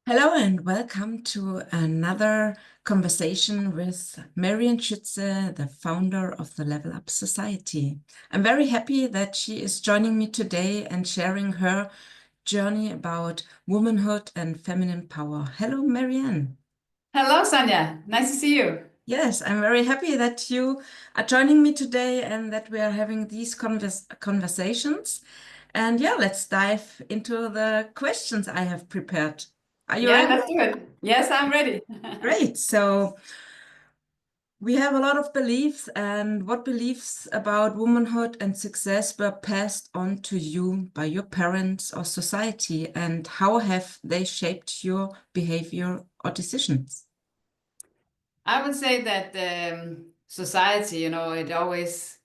Hello and welcome to another conversation with Marian Schütze, the founder of the Level Up Society. I'm very happy that she is joining me today and sharing her journey about womanhood and feminine power. Hello, Marianne. Hello, Sonia. Nice to see you. Yes, I'm very happy that you are joining me today and that we are having these conversations. And yeah, let's dive into the questions I have prepared. Are you Yeah, ready? let's do it. Yes, I'm ready. Great. So, we have a lot of beliefs, and what beliefs about womanhood and success were passed on to you by your parents or society, and how have they shaped your behavior or decisions? I would say that society, it always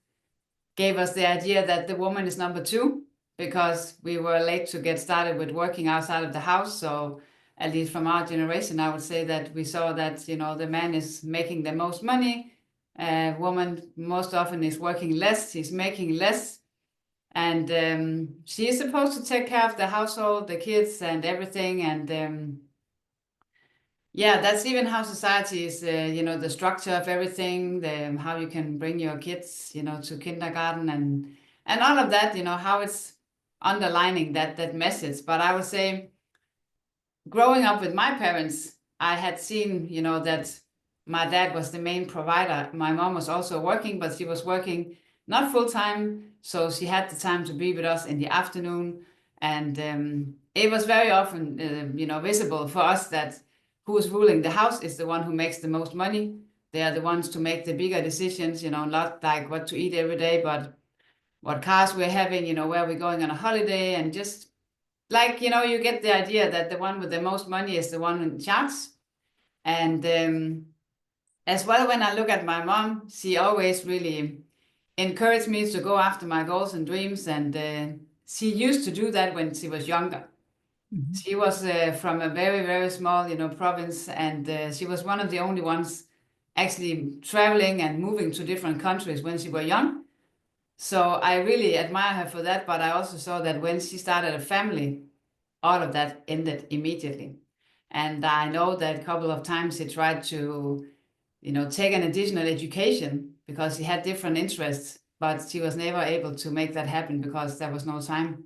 gave us the idea that the woman is number two because we were late to get started with working outside of the house. So, at least from our generation, I would say that we saw that, the man is making the most money. Woman most often is working less, she's making less. And she is supposed to take care of the household, the kids, and everything. And yeah, that's even how society is, the structure of everything, how you can bring your kids, to kindergarten and all of that, how it's underlining that message. But I would say growing up with my parents, I had seen, that my dad was the main provider. My mom was also working, but she was working not full time, so she had the time to be with us in the afternoon. And it was very often, visible for us that who is ruling the house is the one who makes the most money. They are the ones to make the bigger decisions, not like what to eat every day, but what cars we're having, where we're going on a holiday, and just like you get the idea that the one with the most money is the one in charge. And as well, when I look at my mom, she always really encouraged me to go after my goals and dreams, and she used to do that when she was younger. Mhm. She was from a very very small province, and she was one of the only ones actually traveling and moving to different countries when she was young. So I really admire her for that, but I also saw that when she started a family, all of that ended immediately. And I know that a couple of times he tried to, take an additional education because he had different interests, but she was never able to make that happen because there was no time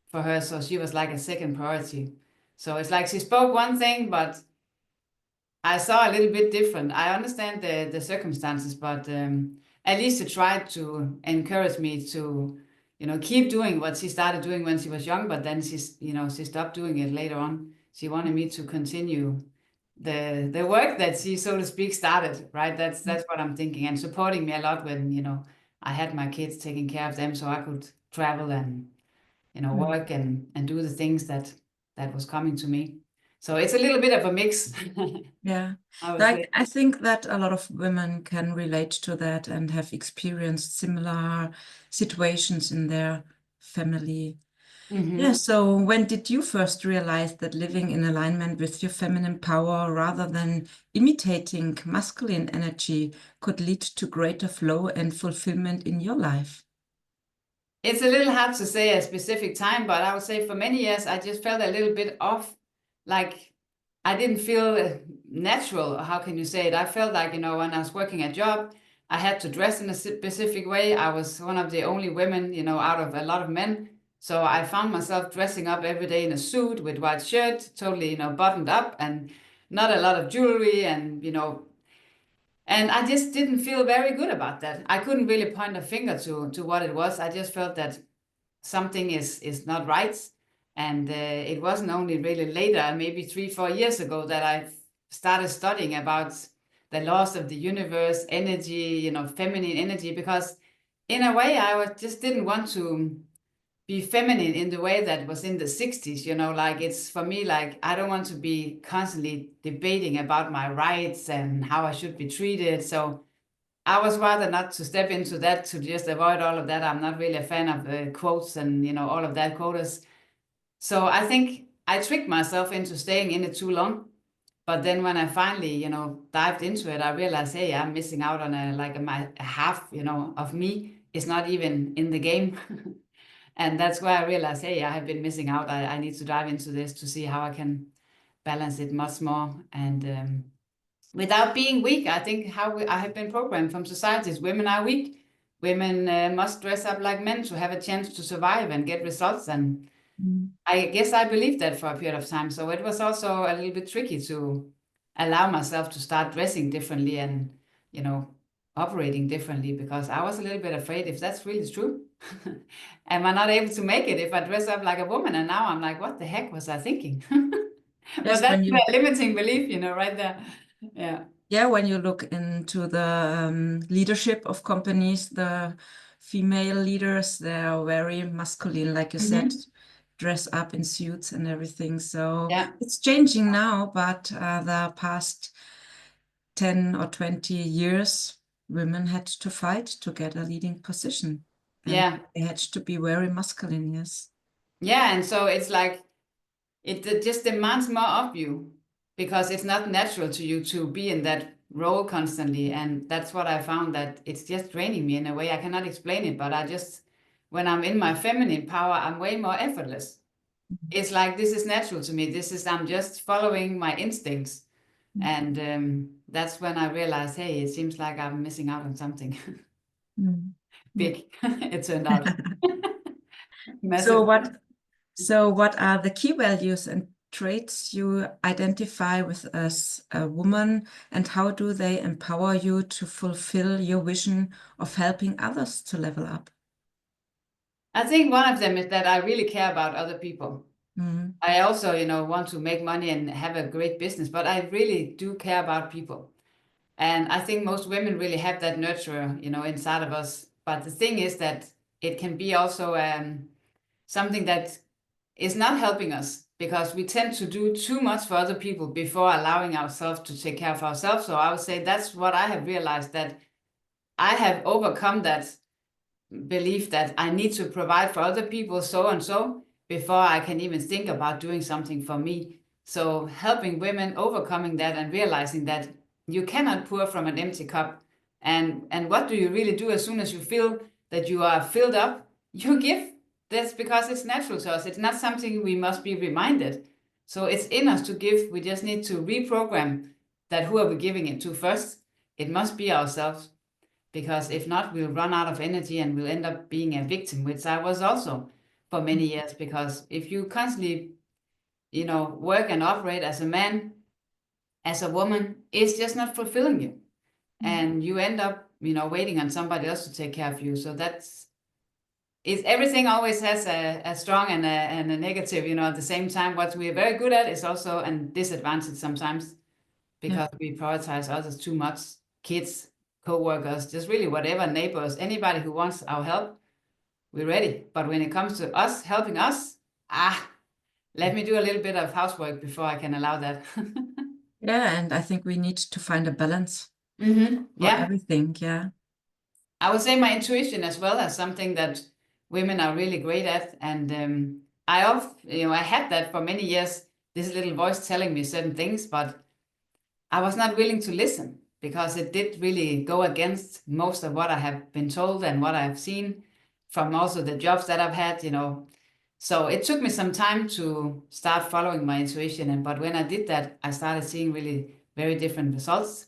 for her. So she was like a second priority. So it's like she spoke one thing, but I saw a little bit different. I understand the circumstances, but at least she tried to encourage me to, keep doing what she started doing when she was young. But then she stopped doing it later on. She wanted me to continue the work that she, so to speak, started. Right? That's what I'm thinking, and supporting me a lot when I had my kids, taking care of them, so I could travel and Mm. work and do the things that was coming to me. So it's a little bit of a mix. Yeah, I would like say. I think that a lot of women can relate to that and have experienced similar situations in their family. Yeah, Hmm. so when did you first realize that living in alignment with your feminine power rather than imitating masculine energy could lead to greater flow and fulfillment in your life? It's a little hard to say a specific time, but I would say for many years I just felt a little bit off. Like I didn't feel natural. Or how can you say it? I felt like, when I was working a job, I had to dress in a specific way. I was one of the only women, out of a lot of men. So I found myself dressing up every day in a suit with white shirt, totally, buttoned up and not a lot of jewelry and I just didn't feel very good about that. I couldn't really point a finger to what it was. I just felt that something is not right. And it wasn't only really later, maybe 3, 4 years ago, that I started studying about the laws of the universe, energy, feminine energy, because in a way just didn't want to be feminine in the way that was in the 60s, like it's for me, like I don't want to be constantly debating about my rights and how I should be treated. So I was rather not to step into that, to just avoid all of that. I'm not really a fan of quotes and all of that quotas. So I think I tricked myself into staying in it too long. But then when I finally dived into it, I realized, hey, I'm missing out on a half of me is not even in the game. And that's where I realized, hey, I have been missing out. I need to dive into this to see how I can balance it much more. And without being weak, I think I have been programmed from societies. Women are weak. Women must dress up like men to have a chance to survive and get results. And Mm. I guess I believed that for a period of time. So it was also a little bit tricky to allow myself to start dressing differently and, you know, operating differently, because I was a little bit afraid if that's really true. Am I not able to make it if I dress up like a woman? And now I'm like, what the heck was I thinking? But Yes, that's a limiting belief, right there. Yeah. yeah, when you look into the leadership of companies, the female leaders, they are very masculine, like you said, Mhm. dress up in suits and everything. So Yeah. it's changing now, but the past 10 or 20 years, women had to fight to get a leading position, and Yeah. they had to be very masculine, yes. Yeah. And so it's like, it just demands more of you because it's not natural to you to be in that role constantly. And that's what I found, that it's just draining me in a way. I cannot explain it, but when I'm in my feminine power, I'm way more effortless. It's like, this is natural to me. I'm just following my instincts. And that's when I realized, hey, it seems like I'm missing out on something Mm. Yeah. big. It turned out So massive. what are the key values and traits you identify with as a woman, and how do they empower you to fulfill your vision of helping others to level up? I think one of them is that I really care about other people. Mm. I also, want to make money and have a great business, but I really do care about people. And I think most women really have that nurturer, inside of us. But the thing is that it can be also something that is not helping us, because we tend to do too much for other people before allowing ourselves to take care of ourselves. So I would say that's what I have realized, that I have overcome that belief that I need to provide for other people so and so before I can even think about doing something for me. So helping women overcoming that and realizing that you cannot pour from an empty cup. And what do you really do as soon as you feel that you are filled up? You give. That's because it's natural to us. It's not something we must be reminded. So it's in us to give. We just need to reprogram that. Who are we giving it to first? It must be ourselves, because if not, we'll run out of energy and we'll end up being a victim, which I was also for many years. Because if you constantly, work and operate as a man, as a woman, it's just not fulfilling you. And you end up, waiting on somebody else to take care of you. So everything always has a strong and a negative, at the same time. What we are very good at is also a disadvantage sometimes, Yeah. because we prioritize others too much. Kids, co-workers, just really whatever, neighbors, anybody who wants our help, we're ready. But when it comes to us helping us, let me do a little bit of housework before I can allow that. Yeah, and I think we need to find a balance for Yeah. everything. Yeah. I would say my intuition as well as something that women are really great at. And I had that for many years, this little voice telling me certain things, but I was not willing to listen, because it did really go against most of what I have been told and what I've seen from also the jobs that I've had. So it took me some time to start following my intuition. But when I did that, I started seeing really very different results.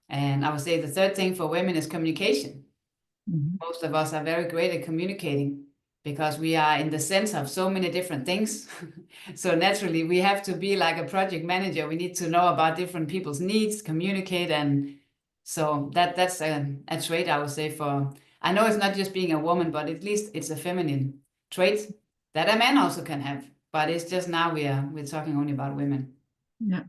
And I would say the third thing for women is communication. Mhm. Most of us are very great at communicating because we are in the center of so many different things. So naturally, we have to be like a project manager. We need to know about different people's needs, communicate, and so that's a trait, I would say. For I know it's not just being a woman, but at least it's a feminine trait that a man also can have. But it's just now we're talking only about women. Yeah.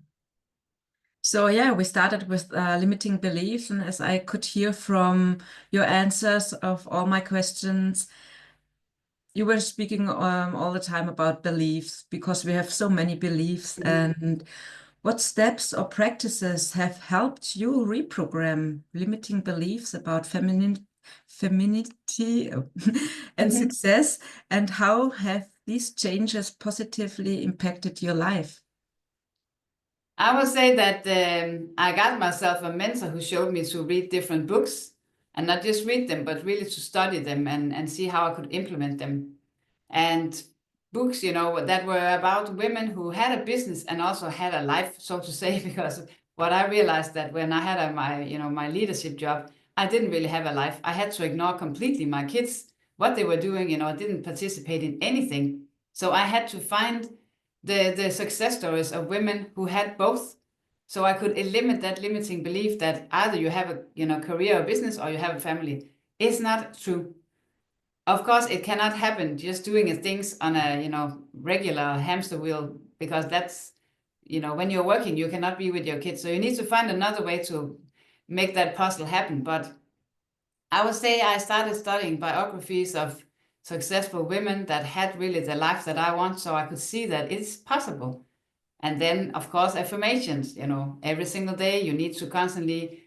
So yeah, we started with limiting beliefs, and as I could hear from your answers of all my questions, you were speaking all the time about beliefs, because we have so many beliefs. Mhm. And what steps or practices have helped you reprogram limiting beliefs about femininity and Mhm. success? And how have these changes positively impacted your life? I would say that I got myself a mentor who showed me to read different books, and not just read them, but really to study them and see how I could implement them. And books, that were about women who had a business and also had a life, so to say, because what I realized that when I had my leadership job, I didn't really have a life. I had to ignore completely my kids, what they were doing, I didn't participate in anything. So I had to find the success stories of women who had both. So I could eliminate that limiting belief that either you have a career or business or you have a family. It's not true. Of course, it cannot happen just doing things on a regular hamster wheel, because that's when you're working, you cannot be with your kids. So you need to find another way to make that puzzle happen. But I would say I started studying biographies of successful women that had really the life that I want, so I could see that it's possible. And then, of course, affirmations, every single day you need to constantly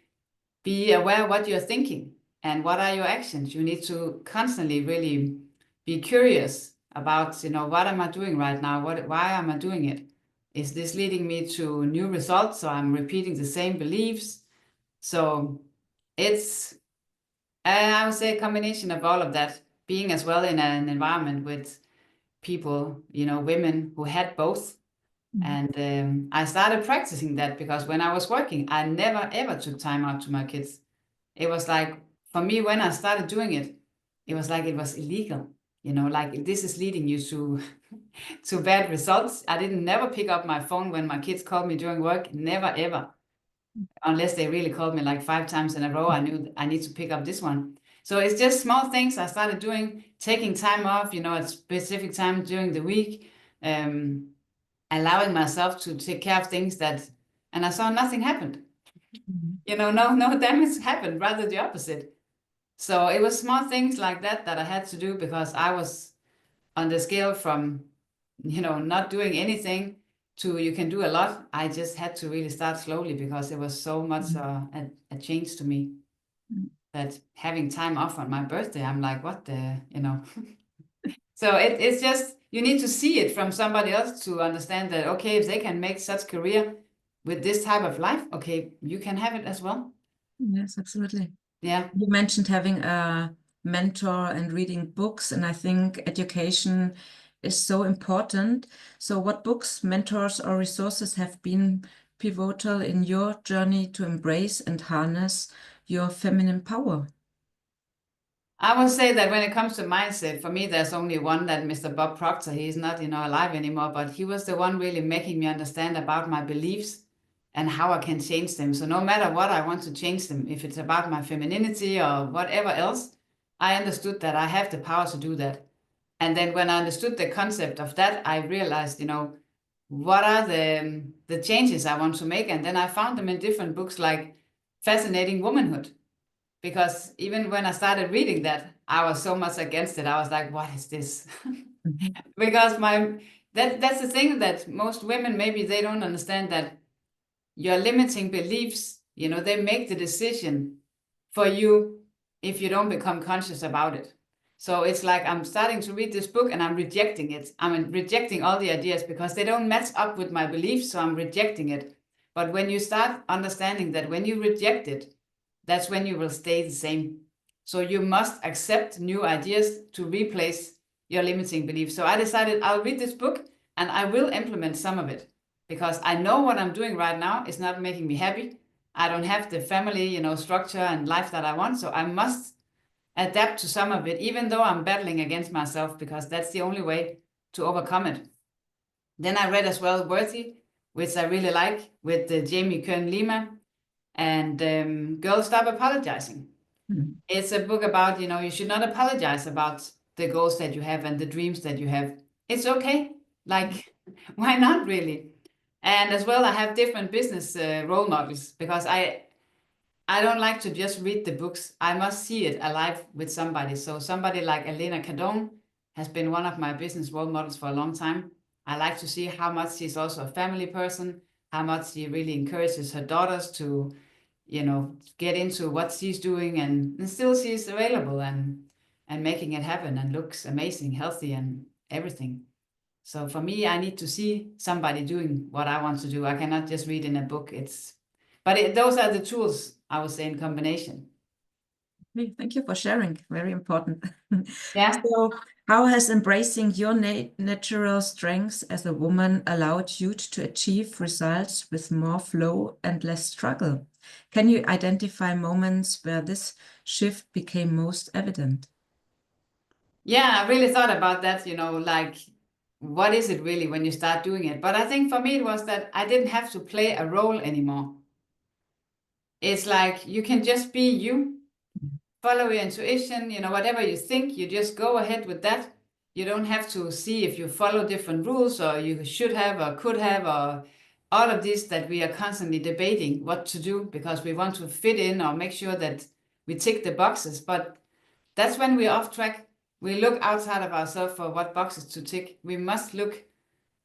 be aware what you're thinking and what are your actions. You need to constantly really be curious about, what am I doing right now? Why am I doing it? Is this leading me to new results? So I'm repeating the same beliefs. So it's, I would say, a combination of all of that, being as well in an environment with people, women who had both. And I started practicing that because when I was working, I never ever took time out to my kids. It was like, for me, when I started doing it, it was like it was illegal. Like this is leading you to to bad results. I didn't never pick up my phone when my kids called me during work. Never ever, unless they really called me like 5 times in a row. I knew I need to pick up this one. So it's just small things I started doing, taking time off, at specific time during the week, allowing myself to take care of things and I saw nothing happened. No damage happened, rather the opposite. So it was small things like that I had to do because I was on the scale from, not doing anything to you can do a lot. I just had to really start slowly because it was so much a change to me that having time off on my birthday, I'm like, what the. So it's just, you need to see it from somebody else to understand that, okay, if they can make such career with this type of life, okay, you can have it as well. Yes, absolutely. Yeah. You mentioned having a mentor and reading books, and I think education is so important. So what books, mentors, or resources have been pivotal in your journey to embrace and harness your feminine power? I would say that when it comes to mindset, for me, there's only one, that Mr. Bob Proctor. He's not, alive anymore, but he was the one really making me understand about my beliefs and how I can change them. So no matter what, I want to change them. If it's about my femininity or whatever else, I understood that I have the power to do that. And then when I understood the concept of that, I realized, what are the changes I want to make? And then I found them in different books like Fascinating Womanhood. Because even when I started reading that, I was so much against it. I was like, what is this? Because that's the thing, that most women, maybe they don't understand that your limiting beliefs, they make the decision for you if you don't become conscious about it. So it's like I'm starting to read this book and I'm rejecting it. I'm rejecting all the ideas because they don't match up with my beliefs, so I'm rejecting it. But when you start understanding that when you reject it, that's when you will stay the same. So you must accept new ideas to replace your limiting beliefs. So I decided I'll read this book and I will implement some of it because I know what I'm doing right now is not making me happy. I don't have the family, structure and life that I want. So I must adapt to some of it, even though I'm battling against myself, because that's the only way to overcome it. Then I read as well Worthy, which I really like, with Jamie Kern Lima, and Girl, Stop Apologizing. It's a book about, you should not apologize about the goals that you have and the dreams that you have. It's okay. Like, why not really? And as well, I have different business role models because I don't like to just read the books. I must see it alive with somebody. So somebody like Elena Cadon has been one of my business role models for a long time. I like to see how much she's also a family person, how much she really encourages her daughters to, get into what she's doing, and still she's available and making it happen and looks amazing, healthy and everything. So for me, I need to see somebody doing what I want to do. I cannot just read in a book. Those are the tools, I would say, in combination. Okay, thank you for sharing. Very important. Yeah. So, how has embracing your natural strengths as a woman allowed you to achieve results with more flow and less struggle? Can you identify moments where this shift became most evident? Yeah, I really thought about that, like what is it really when you start doing it? But I think for me it was that I didn't have to play a role anymore. It's like you can just be you, follow your intuition, whatever you think, you just go ahead with that. You don't have to see if you follow different rules or you should have or could have or all of this that we are constantly debating what to do because we want to fit in or make sure that we tick the boxes. But that's when we're off track. We look outside of ourselves for what boxes to tick. We must look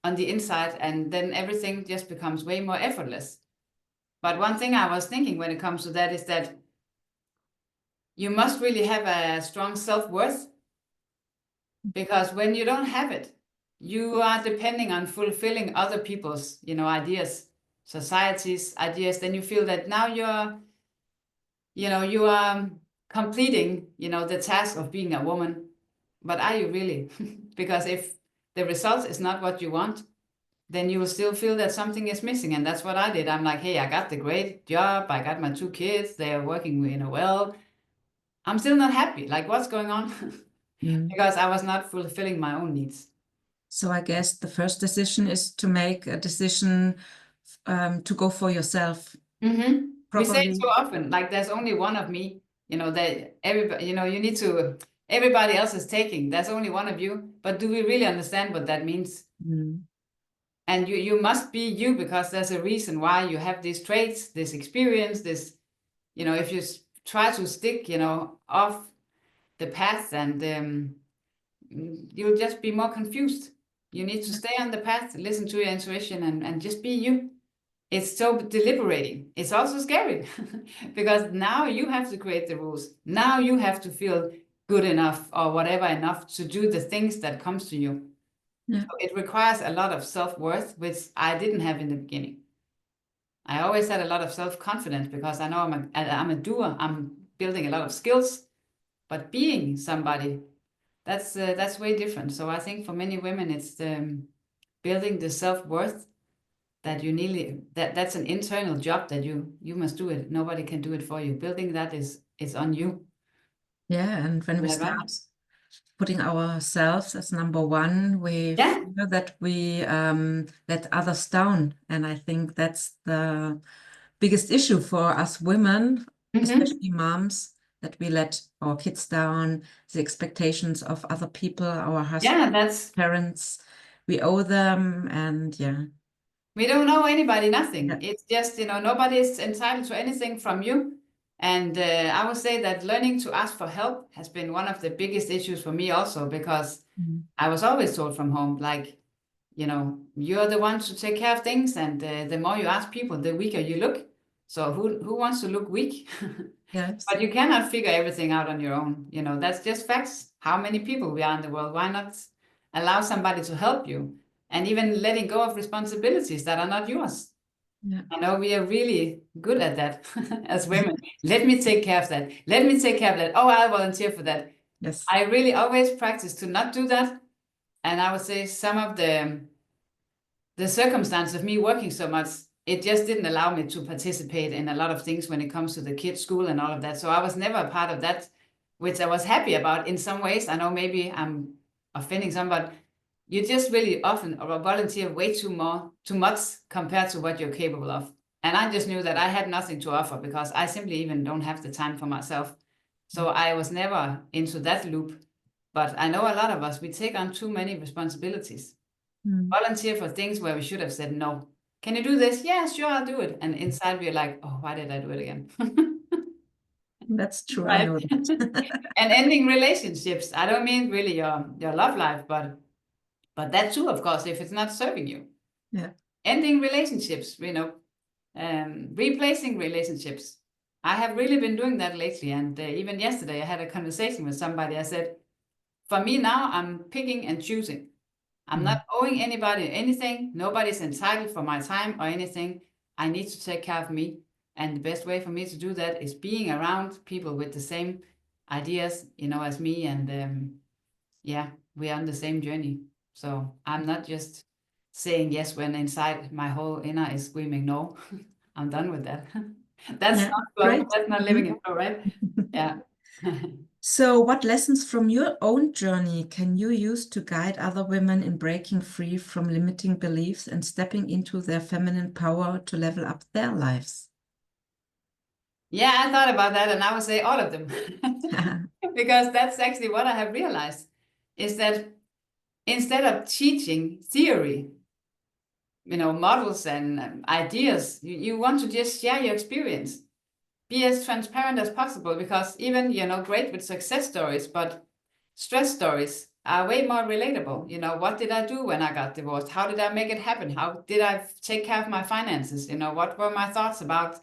on the inside, and then everything just becomes way more effortless. But one thing I was thinking when it comes to that is that you must really have a strong self-worth, because when you don't have it, you are depending on fulfilling other people's, ideas, society's ideas. Then you feel that now you are completing, the task of being a woman. But are you really? Because if the result is not what you want, then you will still feel that something is missing. And that's what I did. I'm like, hey, I got the great job. I got my 2 kids. They are working, well. I'm still not happy. Like, what's going on? Mm. Because I was not fulfilling my own needs. So I guess the first decision is to make a decision to go for yourself. Mm-hmm. We say it Probably. so often, like there's only one of me, that everybody, you need to, everybody else is taking, there's only one of you. But do we really understand what that means? Mm. And you must be you, because there's a reason why you have these traits, this experience, this, if you try to stick, off the path, and you'll just be more confused. You need to stay on the path, listen to your intuition, and just be you. It's so deliberating. It's also scary because now you have to create the rules. Now you have to feel good enough or whatever enough to do the things that comes to you. Yeah. So it requires a lot of self-worth, which I didn't have in the beginning. I always had a lot of self-confidence because I know I'm a doer. I'm building a lot of skills, but being somebody, that's way different. So I think for many women, it's building the self-worth that you nearly that's an internal job that you must do it. Nobody can do it for you. Building that is on you. Yeah, and when we Is that start right? putting ourselves as number one, we Yeah. feel that we let others down. And I think that's the biggest issue for us women, Mm-hmm. especially moms, that we let our kids down, the expectations of other people, our husbands, Yeah, that's parents, we owe them. And yeah, we don't know anybody, nothing. yeah. It's just, nobody is entitled to anything from you. And I would say that learning to ask for help has been one of the biggest issues for me also, because Mm. I was always told from home, like, you're the one to take care of things, and the more you ask people, the weaker you look. So who wants to look weak? Yes. But you cannot figure everything out on your own. That's just facts. How many people we are in the world? Why not allow somebody to help you? And even letting go of responsibilities that are not yours. Yeah. I know we are really good at that as women. Let me take care of that. Let me take care of that. Oh, I'll volunteer for that. Yes. I really always practice to not do that. And I would say some of the circumstance of me working so much, it just didn't allow me to participate in a lot of things when it comes to the kids' school and all of that. So I was never a part of that, which I was happy about in some ways. I know maybe I'm offending some, but you just really often volunteer way too much compared to what you're capable of. And I just knew that I had nothing to offer because I simply even don't have the time for myself. So I was never into that loop. But I know a lot of us, we take on too many responsibilities, Mm. volunteer for things where we should have said no. Can you do this? Yeah, sure, I'll do it. And inside we're like, oh, why did I do it again? That's true. I Right. know that. And ending relationships. I don't mean really your love life, but that too, of course, if it's not serving you. Yeah. Ending relationships, replacing relationships. I have really been doing that lately. And even yesterday, I had a conversation with somebody. I said, for me now, I'm picking and choosing. I'm Mm. not owing anybody anything. Nobody's entitled for my time or anything. I need to take care of me. And the best way for me to do that is being around people with the same ideas, as me. And yeah, we're on the same journey. So I'm not just saying yes when inside my whole inner is screaming no. I'm done with that. That's Yeah, not flow. great. That's not living in flow, right? Yeah. So, what lessons from your own journey can you use to guide other women in breaking free from limiting beliefs and stepping into their feminine power to level up their lives? Yeah, I thought about that, and I would say all of them. Because that's actually what I have realized is that instead of teaching theory, models and ideas, you want to just share your experience. Be as transparent as possible, because even, great with success stories, but stress stories are way more relatable. What did I do when I got divorced? How did I make it happen? How did I take care of my finances? What were my thoughts about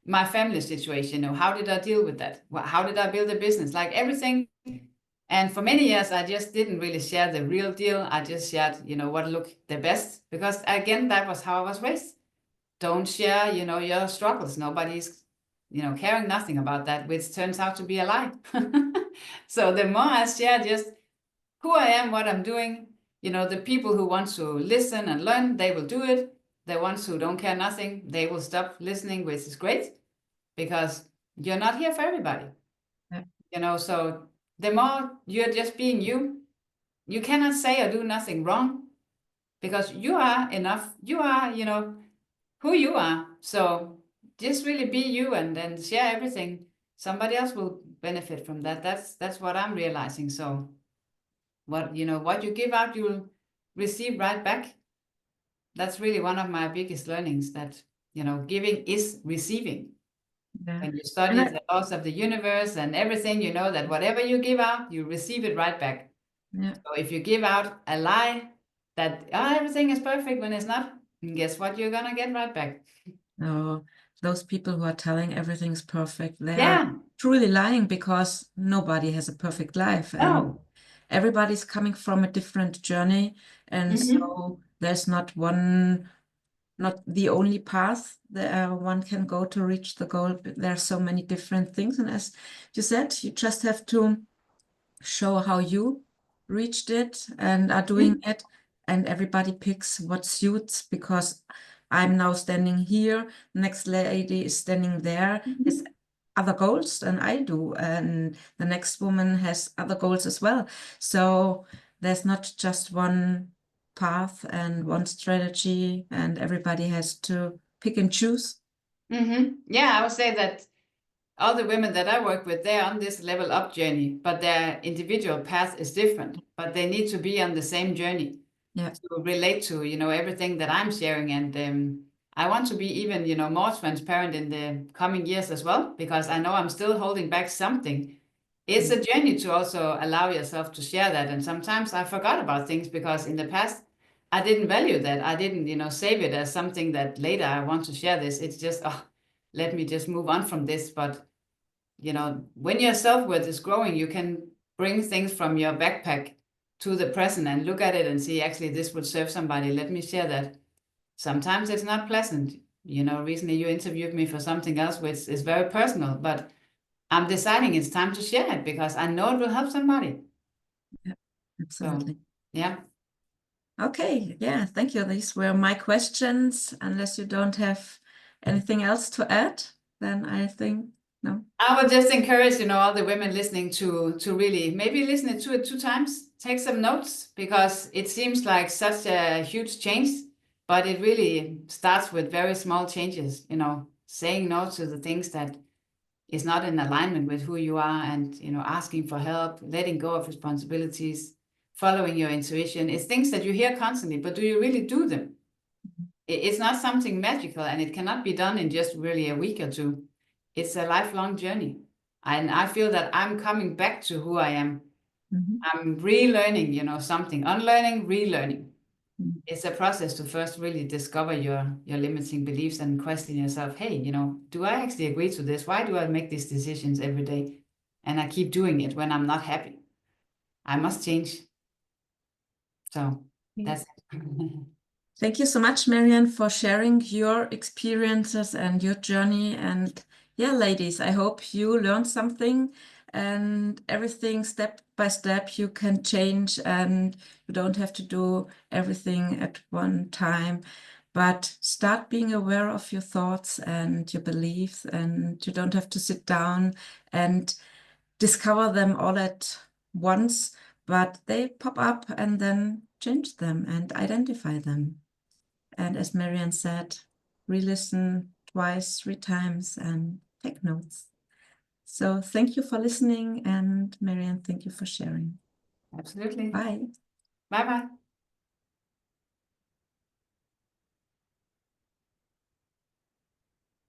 my family situation? How did I deal with that? How did I build a business? Like everything. And for many years, I just didn't really share the real deal. I just shared, what looked the best, because again, that was how I was raised. Don't share, your struggles. Nobody's, caring nothing about that, which turns out to be a lie. So the more I share just who I am, what I'm doing, the people who want to listen and learn, they will do it. The ones who don't care nothing, they will stop listening, which is great, because you're not here for everybody. So the more you're just being you cannot say or do nothing wrong, because you are enough. You are, who you are. So just really be you, and then share everything. Somebody else will benefit from that. That's what I'm realizing. So what you give out, you'll receive right back. That's really one of my biggest learnings, that giving is receiving. Yeah. When you study the laws of the universe and everything, you know that whatever you give out, you receive it right back. Yeah. So if you give out a lie that everything is perfect when it's not, guess what you're gonna get right back? No, those people who are telling everything's perfect, they are Yeah. truly lying, because nobody has a perfect life and Oh. everybody's coming from a different journey. And Mm-hmm. so there's not the only path that one can go to reach the goal. But there are so many different things. And as you said, you just have to show how you reached it and are doing it, and everybody picks what suits, because I'm now standing here, next lady is standing there, has other goals than I do, and the next woman has other goals as well. So there's not just one path and one strategy, and everybody has to pick and choose. Mm-hmm. Yeah, I would say that all the women that I work with, they're on this level up journey, but their individual path is different, but they need to be on the same journey Yeah. to relate to, everything that I'm sharing. And I want to be even, more transparent in the coming years as well, because I know I'm still holding back something. It's a journey to also allow yourself to share that. And sometimes I forgot about things, because in the past, I didn't value that. I didn't, save it as something that later I want to share this. It's just, oh, let me just move on from this. But when your self-worth is growing, you can bring things from your backpack to the present and look at it and see, actually, this would serve somebody. Let me share that. Sometimes it's not pleasant. Recently you interviewed me for something else, which is very personal, but I'm deciding it's time to share it, because I know it will help somebody. Yeah, So, absolutely. yeah. Okay, yeah, thank you. These were my questions. Unless you don't have anything else to add, then I think no. I would just encourage, all the women listening to really maybe listen to it 2 times, take some notes, because it seems like such a huge change, but it really starts with very small changes, saying no to the things that is not in alignment with who you are, and, asking for help, letting go of responsibilities, following your intuition. It's things that you hear constantly, but do you really do them? It's not something magical, and it cannot be done in just really a week or two. It's a lifelong journey. And I feel that I'm coming back to who I am. Mhm. I'm relearning, something, unlearning, relearning. Mhm. It's a process to first really discover your limiting beliefs and question yourself, hey, do I actually agree to this? Why do I make these decisions every day? And I keep doing it when I'm not happy. I must change. So Okay. that's it. Thank you so much, Marianne, for sharing your experiences and your journey. And yeah, ladies, I hope you learned something and everything step by step you can change, and you don't have to do everything at one time, but start being aware of your thoughts and your beliefs, and you don't have to sit down and discover them all at once, but they pop up, and then change them and identify them. And as Marianne said, re-listen twice, 3 times, and take notes. So thank you for listening, and Marianne, thank you for sharing. Absolutely. Bye. Bye-bye.